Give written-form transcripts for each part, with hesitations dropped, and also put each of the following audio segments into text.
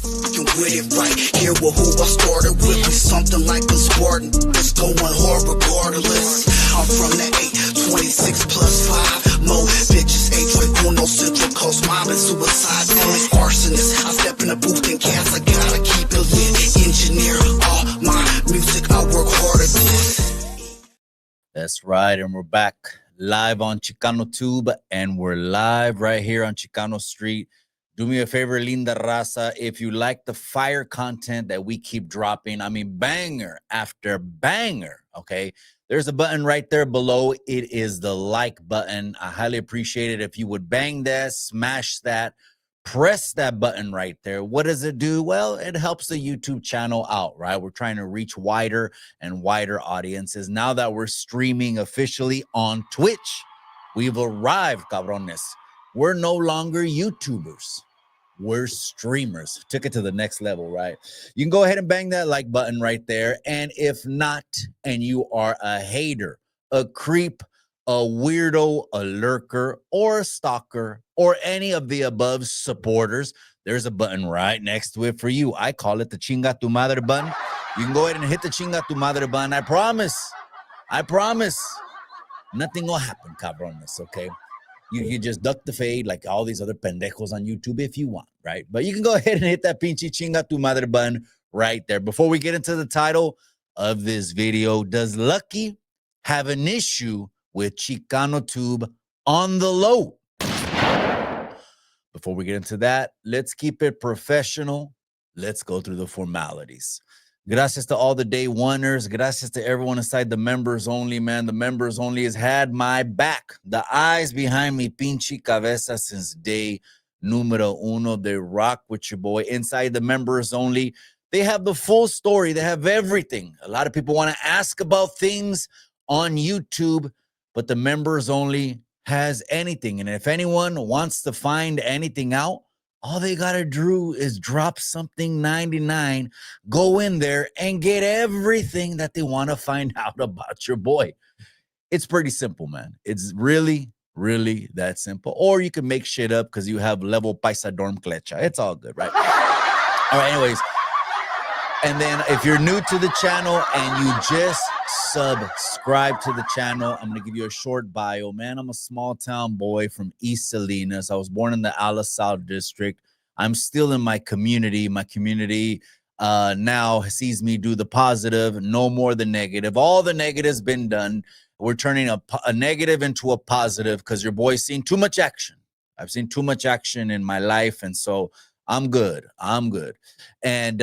With it right here with who I started with. We something like a Spartan. It's going hard regardless. I'm from the 826 plus 5. Mo bitches, 8 no central coast mob and suicide. Always arsonist. I step in the booth and cast. I gotta keep it lit. Engineer all my music. I work hard at this. That's right, and we're back live on ChicanoTube, and we're live right here on Chicano Street. Do me a favor, linda raza, if you like the fire content that we keep dropping, I mean, banger after banger, okay? There's a button right there below. It is the like button. I highly appreciate it if you would bang that, smash that, press that button right there. What does it do? Well, it helps the YouTube channel out, right? We're trying to reach wider and wider audiences. Now that we're streaming officially on Twitch, we've arrived, cabrones. We're no longer YouTubers. We're streamers. Took it to the next level, right? You can go ahead and bang that like button right there. And if not, and you are a hater, a creep, a weirdo, a lurker, or a stalker, or any of the above supporters, there's a button right next to it for you. I call it the chinga tu madre button. You can go ahead and hit the chinga tu madre button. I promise, nothing will happen, cabrones, okay? You just duck the fade like all these other pendejos on YouTube if you want, right? But you can go ahead and hit that pinche chinga tu madre button right there. Before we get into the title of this video, does Lucky have an issue with ChicanoTube on the low? Before we get into that, let's keep it professional. Let's go through the formalities. Gracias to all the day oneers. Gracias to everyone inside the members only, man. The members only has had my back. The eyes behind me, pinche cabeza, since day numero uno. They rock with your boy. Inside the members only, they have the full story. They have everything. A lot of people want to ask about things on YouTube, but the members only has anything. And if anyone wants to find anything out, all they got to do is drop something 99, go in there and get everything that they want to find out about your boy. It's pretty simple, man. It's really, really that simple. Or you can make shit up because you have level paisa dorm clecha. It's all good, right? All right, anyways. And then if you're new to the channel and you just subscribe to the channel, I'm going to give you a short bio. Man, I'm a small town boy from East Salinas. I was born in the Alisal district. I'm still in my community. My community now sees me do the positive, no more the negative. All the negative's been done. We're turning a negative into a positive because your boy's seen too much action. I've seen too much action in my life, and so I'm good. And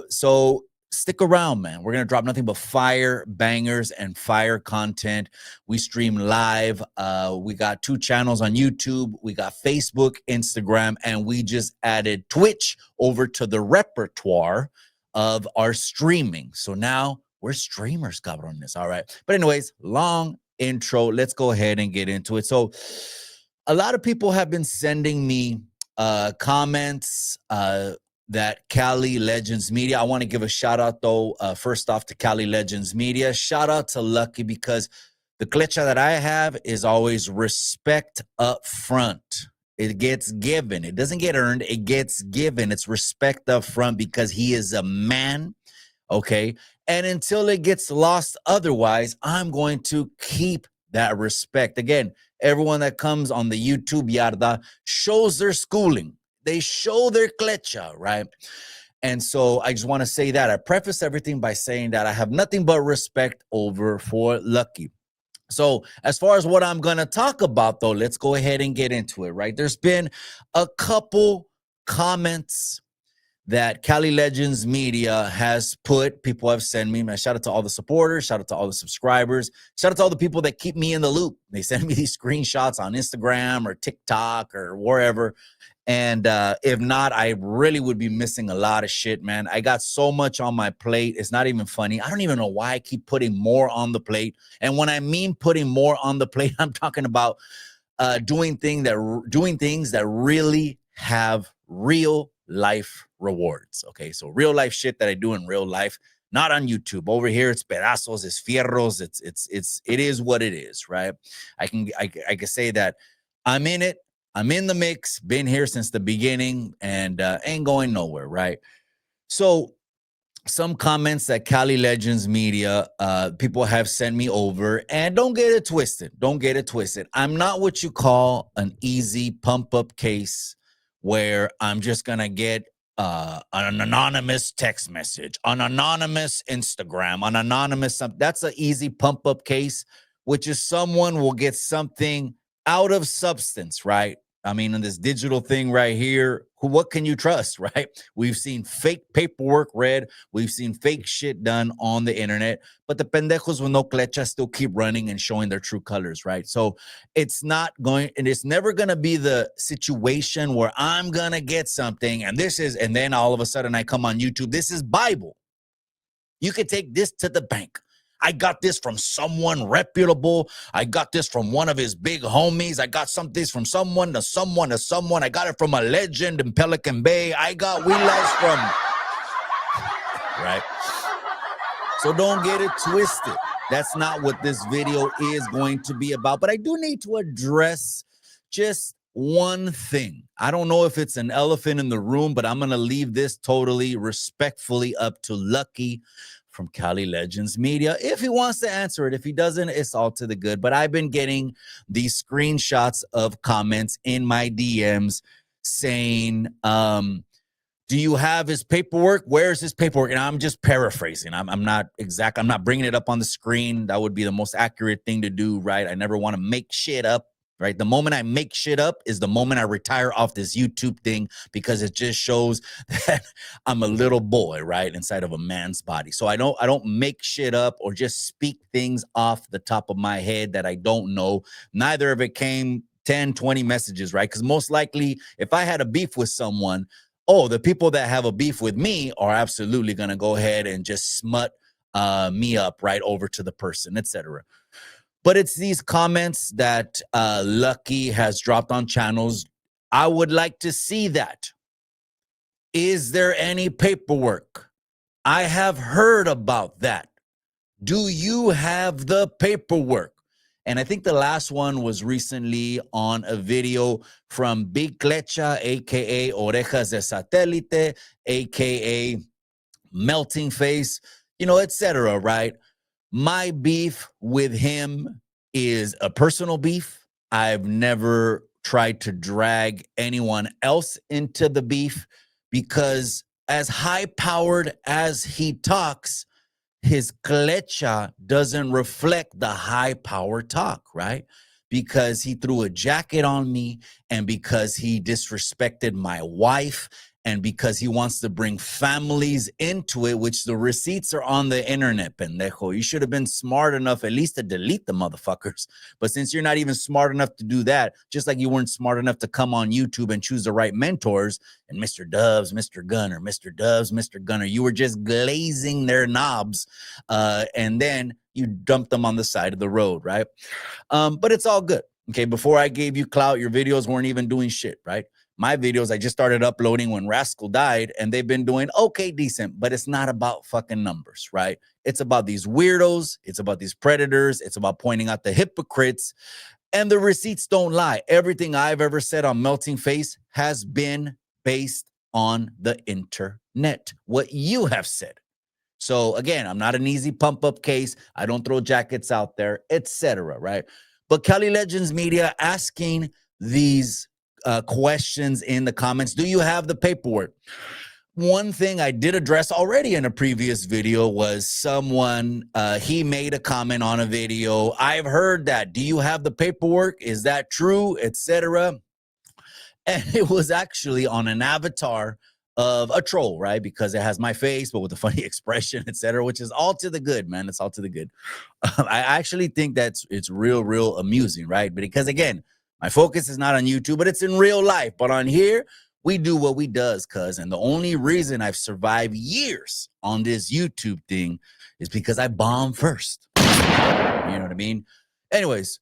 so stick around, man. We're going to drop nothing but fire bangers and fire content. We stream live. We got 2 channels on YouTube. We got Facebook, Instagram, and we just added Twitch over to the repertoire of our streaming. So now we're streamers, cabrones. All right. But anyways, long intro. Let's go ahead and get into it. So a lot of people have been sending me comments that Cali Legends Media. I want to give a shout out though, first off to Cali Legends Media. Shout out to Lucky because the clecha that I have is always respect up front. It gets given. It doesn't get earned. It gets given. It's respect up front because he is a man, okay? And until it gets lost otherwise, I'm going to keep that respect. Again, everyone that comes on the YouTube yarda shows their schooling. They show their clecha, right? And so I just want to say that. I preface everything by saying that I have nothing but respect over for Lucky. So as far as what I'm going to talk about, though, let's go ahead and get into it, right? There's been a couple comments that Cali Legends Media has put. People have sent me, man, shout out to all the supporters, shout out to all the subscribers, shout out to all the people that keep me in the loop. They send me these screenshots on Instagram or TikTok or wherever. And if not, I really would be missing a lot of shit, man. I got so much on my plate. It's not even funny. I don't even know why I keep putting more on the plate. And when I mean putting more on the plate, I'm talking about doing things that really have real life rewards. Okay, so real life shit that I do in real life, not on YouTube. Over here, it's pedazos, it's fierros, it is what it is, right? I can say that I'm in it. I'm in the mix, been here since the beginning, and ain't going nowhere, right? So some comments that Cali Legends Media people have sent me over, and don't get it twisted. Don't get it twisted. I'm not what you call an easy pump up case where I'm just gonna get an anonymous text message, an anonymous Instagram, an anonymous something. That's an easy pump up case, which is someone will get something out of substance, right? I mean, in this digital thing right here, what can you trust, right? We've seen fake paperwork read. We've seen fake shit done on the internet, but the pendejos with no clecha still keep running and showing their true colors, right? So it's not going, and it's never going to be the situation where I'm going to get something and and then all of a sudden I come on YouTube. This is Bible. You could take this to the bank. I got this from someone reputable. I got this from one of his big homies. I got this from someone to someone to someone. I got it from a legend in Pelican Bay. I got wheelhouse from, right? So don't get it twisted. That's not what this video is going to be about. But I do need to address just one thing. I don't know if it's an elephant in the room, but I'm going to leave this totally respectfully up to Lucky from Cali Legends Media. If he wants to answer it, if he doesn't, it's all to the good. But I've been getting these screenshots of comments in my DMs saying, do you have his paperwork? Where's his paperwork? And I'm just paraphrasing. I'm not exact. I'm not bringing it up on the screen. That would be the most accurate thing to do, right? I never want to make shit up. Right. The moment I make shit up is the moment I retire off this YouTube thing, because it just shows that I'm a little boy, right, inside of a man's body. So I don't make shit up or just speak things off the top of my head that I don't know. Neither of it came 10, 20 messages, right? Because most likely if I had a beef with someone, the people that have a beef with me are absolutely going to go ahead and just smut me up right over to the person, etc. But it's these comments that Lucky has dropped on channels. I would like to see that. Is there any paperwork? I have heard about that. Do you have the paperwork? And I think the last one was recently on a video from Big Clecha, a.k.a. Orejas de Satélite, a.k.a. Melting Face, etc., right? My beef with him is a personal beef. I've never tried to drag anyone else into the beef, because as high-powered as he talks, his clecha doesn't reflect the high-power talk, right? Because he threw a jacket on me, and because he disrespected my wife, and because he wants to bring families into it, which the receipts are on the internet, pendejo. You should have been smart enough at least to delete the motherfuckers. But since you're not even smart enough to do that, just like you weren't smart enough to come on YouTube and choose the right mentors, and Mr. Doves, Mr. Gunner, Mr. Doves, Mr. Gunner, you were just glazing their knobs, and then you dumped them on the side of the road, right? But it's all good. Okay, before I gave you clout, your videos weren't even doing shit, right? My videos, I just started uploading when Rascal died, and they've been doing okay, decent, but it's not about fucking numbers, right? It's about these weirdos. It's about these predators. It's about pointing out the hypocrites, and the receipts don't lie. Everything I've ever said on Melting Face has been based on the internet, what you have said. So again, I'm not an easy pump up case. I don't throw jackets out there, etc., right? But Cali Legends Media asking these questions in the comments. Do you have the paperwork? One thing I did address already in a previous video was someone, he made a comment on a video. I've heard that. Do you have the paperwork? Is that true? Etc. And it was actually on an avatar of a troll, right? Because it has my face, but with a funny expression, etc., which is all to the good, man. It's all to the good. I actually think it's real amusing, right? But because again, my focus is not on YouTube, but it's in real life. But on here, we do what we does, cuz. And the only reason I've survived years on this YouTube thing is because I bombed first. You know what I mean? Anyways,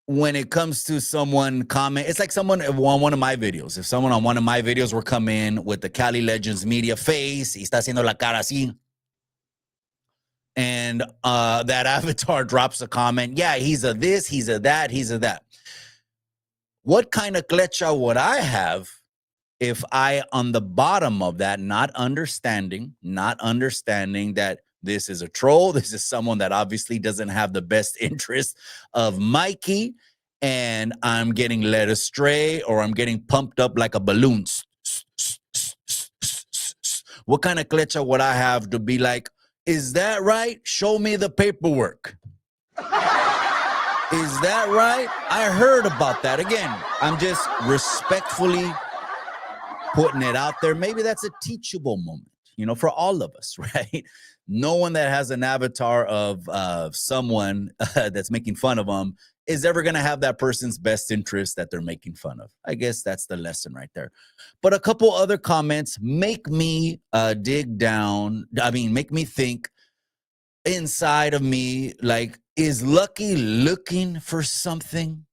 when it comes to someone comment, it's like someone on one of my videos. If someone on one of my videos were come in with the Cali Legends Media face, y está haciendo la cara así, and that avatar drops a comment, yeah, he's a this, he's a that, he's a that. What kind of klecha would I have if I, on the bottom of that, not understanding that this is a troll, this is someone that obviously doesn't have the best interest of Mikey, and I'm getting led astray, or I'm getting pumped up like a balloon. What kind of klecha would I have to be like, is that right? Show me the paperwork. Is that right? I heard about that. Again, I'm just respectfully putting it out there. Maybe that's a teachable moment, for all of us, right? No one that has an avatar of someone that's making fun of them is ever going to have that person's best interest that they're making fun of. I guess that's the lesson right there. But a couple other comments make me dig down. Make me think inside of me, like, is Lucky looking for something?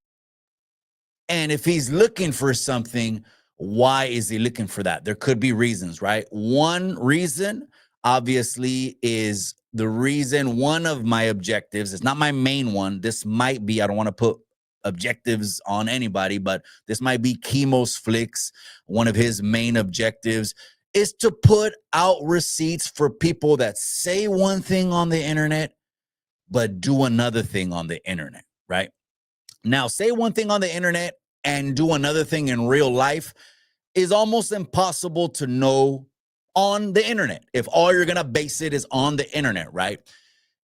And if he's looking for something, why is he looking for that? There could be reasons, right? One reason, obviously, is the reason one of my objectives, it's not my main one. This might be, I don't want to put objectives on anybody, but this might be Chemo's Flicks. One of his main objectives is to put out receipts for people that say one thing on the internet, but do another thing on the internet, right? Now, say one thing on the internet and do another thing in real life is almost impossible to know on the internet if all you're going to base it is on the internet, right?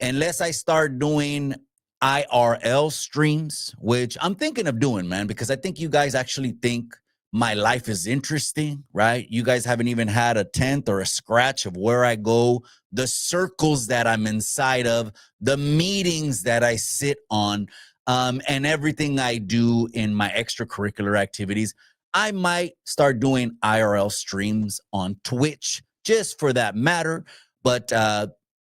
Unless I start doing IRL streams, which I'm thinking of doing, man, because I think you guys actually think my life is interesting, right? You guys haven't even had a tenth or a scratch of where I go, the circles that I'm inside of, the meetings that I sit on, and everything I do in my extracurricular activities. I might start doing IRL streams on Twitch just for that matter, but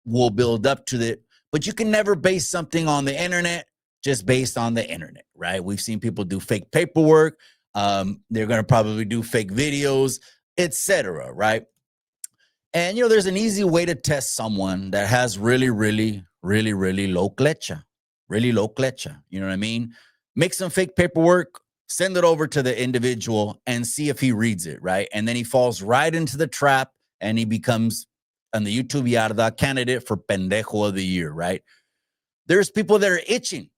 we'll build up to it. But you can never base something on the internet just based on the internet, right? We've seen people do fake paperwork. They're going to probably do fake videos, etc., right? And, there's an easy way to test someone that has really, really, really, really low klecha. Really low klecha. You know what I mean? Make some fake paperwork, send it over to the individual and see if he reads it, right? And then he falls right into the trap and he becomes, on the YouTube Yarda, candidate for Pendejo of the Year, right? There's people that are itching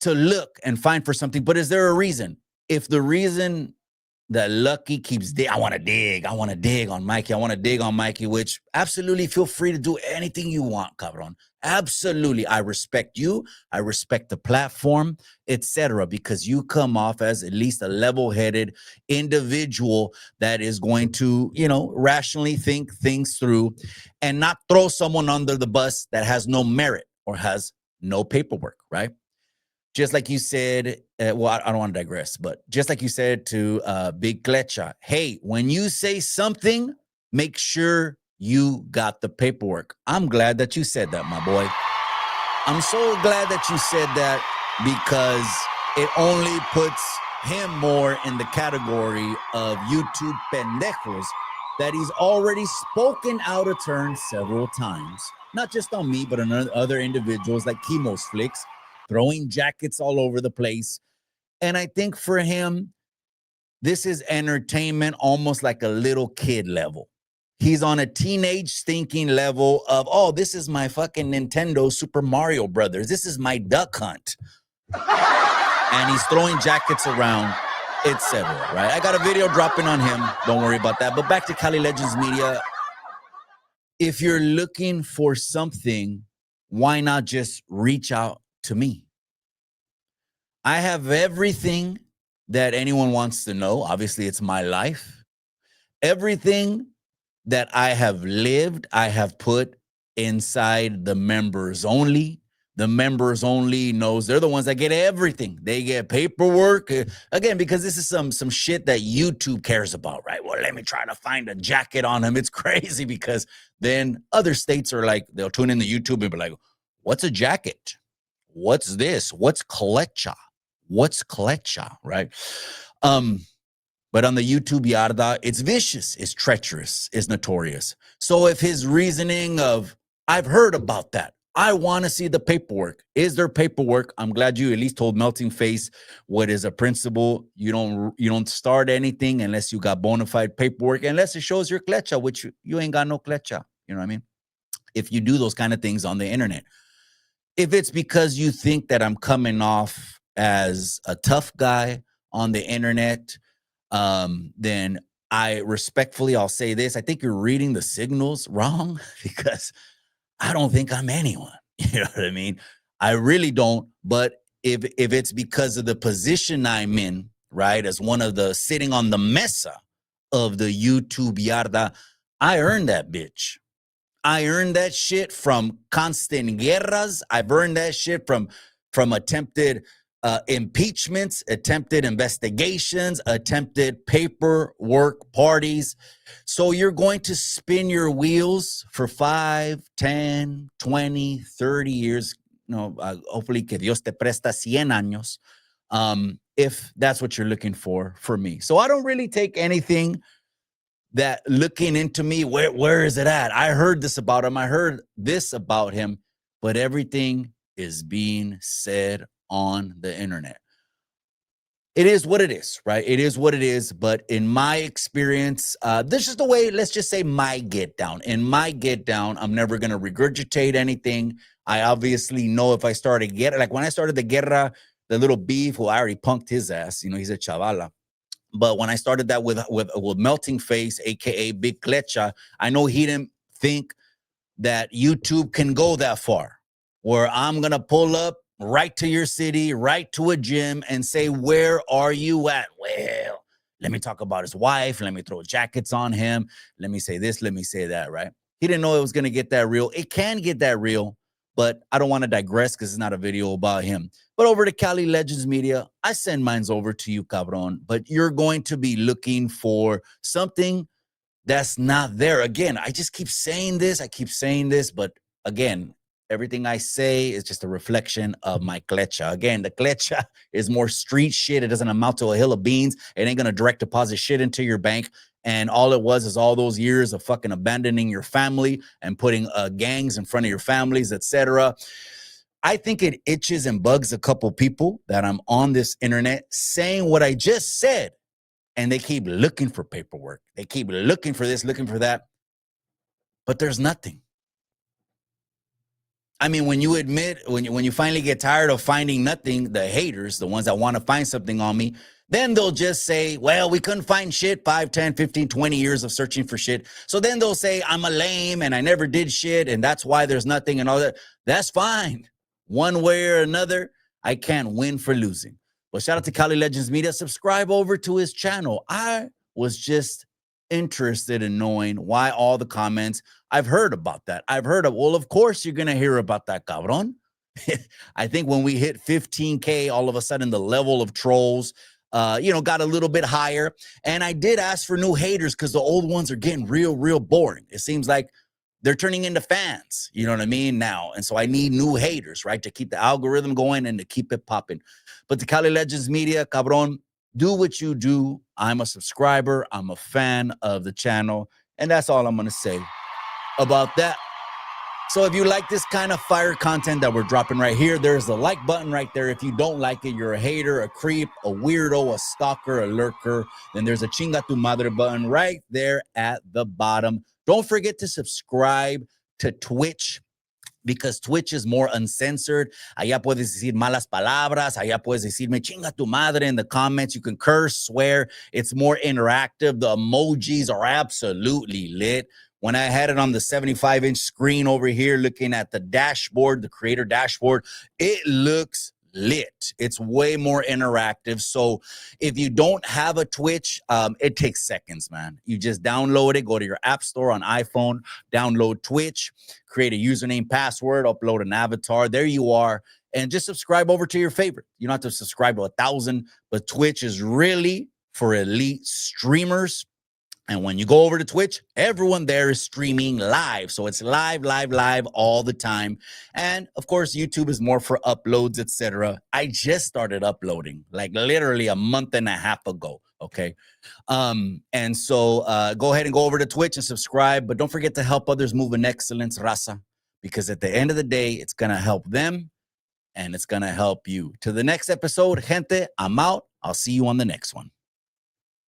to look and find for something, but is there a reason? If the reason that Lucky keeps I want to dig on Mikey, which absolutely feel free to do anything you want, cabron. Absolutely. I respect you. I respect the platform, etc., because you come off as at least a level-headed individual that is going to, rationally think things through and not throw someone under the bus that has no merit or has no paperwork, right? Just like you said, I don't want to digress, but just like you said to Big Klecha, hey, when you say something, make sure you got the paperwork. I'm glad that you said that, my boy. I'm so glad that you said that because it only puts him more in the category of YouTube pendejos that he's already spoken out of turn several times. Not just on me, but on other individuals like Chemo's Flicks, throwing jackets all over the place. And I think for him, this is entertainment almost like a little kid level. He's on a teenage thinking level of, oh, this is my fucking Nintendo Super Mario Brothers. This is my Duck Hunt. And he's throwing jackets around, etc., right? I got a video dropping on him. Don't worry about that. But back to Cali Legends Media. If you're looking for something, why not just reach out to me? I have everything that anyone wants to know. Obviously, it's my life. Everything that I have lived, I have put inside the members only. The members only knows they're the ones that get everything. They get paperwork. Again, because this is some shit that YouTube cares about, right? Well, let me try to find a jacket on him. It's crazy because then other states are like, they'll tune in to YouTube and be like, what's a jacket? What's this? What's klecha? What's klecha, right? But on the YouTube Yarda, it's vicious, it's treacherous, it's notorious. So if his reasoning of, I've heard about that, I want to see the paperwork. Is there paperwork? I'm glad you at least told Melting Face what is a principle. You don't start anything unless you got bona fide paperwork, unless it shows your clecha, which you ain't got no clecha. You know what I mean? If you do those kind of things on the internet. If it's because you think that I'm coming off as a tough guy on the internet, then I respectfully, I'll say this. I think you're reading the signals wrong because I don't think I'm anyone. You know what I mean? I really don't. But if it's because of the position I'm in, right, as one of the sitting on the mesa of the YouTube yarda, I earned that bitch. I earned that shit from constant guerras. I've earned that shit from attempted impeachments, attempted investigations, attempted paperwork parties. So you're going to spin your wheels for 5, 10, 20, 30 years. Hopefully que Dios te presta 100 años. If that's what you're looking for me. So I don't really take anything that looking into me, where is it at? I heard this about him. I heard this about him, but everything is being said on the internet. It is what it is, right? It is what it is. But in my experience, this is the way, let's just say my get down. In my get down, I'm never going to regurgitate anything. I obviously know if I started like when I started the guerra, the little beef, well, I already punked his ass. He's a chavala. But when I started that with Melting Face, aka Big Clecha, I know he didn't think that YouTube can go that far, where I'm gonna pull up right to your city, right to a gym, and say, "Where are you at?" Well, let me talk about his wife. Let me throw jackets on him. Let me say this. Let me say that. Right? He didn't know it was gonna get that real. It can get that real, but I don't want to digress because it's not a video about him. But over to Cali Legends Media, I send mines over to you, cabron. But you're going to be looking for something that's not there. Again, I just keep saying this. But again, everything I say is just a reflection of my clecha. Again, the clecha is more street shit. It doesn't amount to a hill of beans. It ain't going to direct deposit shit into your bank. And all it was is all those years of fucking abandoning your family and putting gangs in front of your families, etc. I think it itches and bugs a couple people that I'm on this internet saying what I just said. And they keep looking for paperwork. They keep looking for this, looking for that. But there's nothing. I mean, when you admit, when you finally get tired of finding nothing, the haters, the ones that want to find something on me, then they'll just say, well, we couldn't find shit 5, 10, 15, 20 years of searching for shit. So then they'll say, I'm a lame and I never did shit. And that's why there's nothing and all that. That's fine. One way or another, I can't win for losing. But shout out to Cali Legends Media. Subscribe over to his channel. I was just interested in knowing why all the comments. I've heard about that. Well, of course you're going to hear about that, cabron. I think when we hit 15K, all of a sudden the level of trolls, got a little bit higher. And I did ask for new haters because the old ones are getting real boring. It seems like they're turning into fans, you know what I mean, now. And so I need new haters, right, to keep the algorithm going and to keep it popping. But the Cali Legends Media, cabron, do what you do. I'm a subscriber. I'm a fan of the channel. And that's all I'm going to say about that. So if you like this kind of fire content that we're dropping right here, there's the like button right there. If you don't like it, you're a hater, a creep, a weirdo, a stalker, a lurker, then there's a chinga tu madre button right there at the bottom. Don't forget to subscribe to Twitch, because Twitch is more uncensored. Allá puedes decir malas palabras. Allá puedes decirme chinga tu madre in the comments. You can curse, swear. It's more interactive. The emojis are absolutely lit. When I had it on the 75-inch screen over here, looking at the dashboard, the creator dashboard, it looks lit. It's way more interactive. So if you don't have a Twitch, it takes seconds, man. You just download it, go to your app store on iPhone, download Twitch, create a username, password, upload an avatar. There you are. And just subscribe over to your favorite. You don't have to subscribe to 1,000, but Twitch is really for elite streamers. And when you go over to Twitch, everyone there is streaming live. So it's live all the time. And of course, YouTube is more for uploads, etc. I just started uploading like literally a month and a half ago. Okay. And so go ahead and go over to Twitch and subscribe. But don't forget to help others move in excellence, raza. because at the end of the day, it's going to help them and it's going to help you. To the next episode, gente, I'm out. I'll see you on the next one.